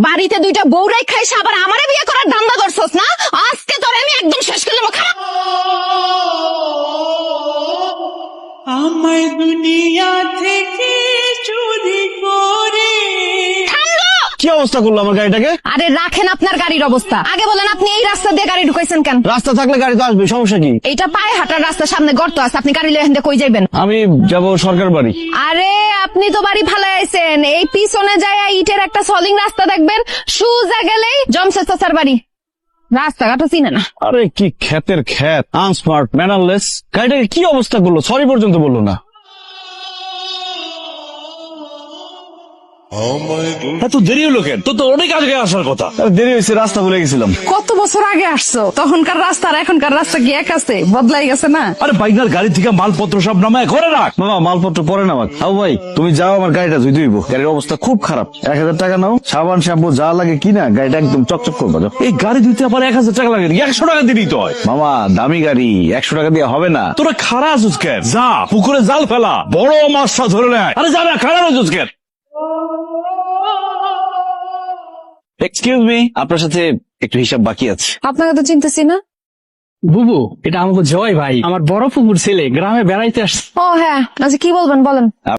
বাড়িতে দুইটা বউরাই খাইছে আবার আমারে বিয়ে করার ধান্দা করছস না? আজকে তোরে আমি একদম শেষ করে দেবো। খারাপ আমায় দুনিয়া থেকে চুরি করে। কি অবস্থা করলো আমার গাড়িটাকে? আরে রাখেন আপনার গাড়ির অবস্থা, আগে বলেন আপনি এই রাস্তা দিয়ে গাড়ি ঢুকাইছেন কেন? রাস্তা থাকলে গাড়ি তো আসবে, সমস্যা কি? এইটা পায়ে হাঁটার রাস্তার সামনে গর্ত আছে, আপনি গাড়ি লয়ে হেন্দে কই যাইবেন? আমি যাব সরকার বাড়ি। আরে আপনি তো বাড়ি ভালো আইছেন, এই পিছনে যায় ইটের একটা সলিং রাস্তা দেখবেন, সুজা গেলেই জমশেদ চাচার বাড়ি। রাস্তাঘাটও চিনে না। আরে কি ক্ষেতের ক্ষেত, আনস্মার্ট, ম্যানারলেস। গাড়িটাকে কি অবস্থা করলো, সরি পর্যন্ত বললো না। এত দেরি হলো কেন? তো অনেক আগে আসার কথা। আরে দেরি হয়েছে, রাস্তা ভুলে গেছিলাম। কত বছর আগে আসছো, তখনকার রাস্তা আর এখনকার রাস্তা কি এক আছে? বদলাই গেছে না? আরে বাইকনার গাড়ি থেকে মালপত্র সব নামায় ঘরে রাখ। মামা মালপত্র পরে না আমাকে। হাউ ভাই তুমি যাও, আমার গাড়িটা ধুই ধুইব। গাড়ির অবস্থা খুব খারাপ। 1000 টাকা নাও, সাবান শ্যাম্পু যা লাগে কিনা গাড়িটা একদম চকচক করবা। যাও। এই গাড়ি দিতে আবার 1000 টাকা লাগে, 100 টাকা দিলেই তো হয়। মামা দামি গাড়ি, 100 টাকা দিয়ে হবে না। তোরা খারাপ আছিস কেন? যা পুকুরে জাল ফেলা, বড় মাছটা ধরে নেয়। আরে যা না, খারাপ আছিস কেন? এক্সকিউজ মি, আপনার সাথে একটু হিসাব বাকি আছে। আপনাকে তো চিনতেছি না। বুবু, এটা আমাকে জয় ভাই, আমার বড় ফুপুর ছেলে, গ্রামে বেড়াইতে আসছে। ও হ্যাঁ, আচ্ছা কি বলবেন বলেন।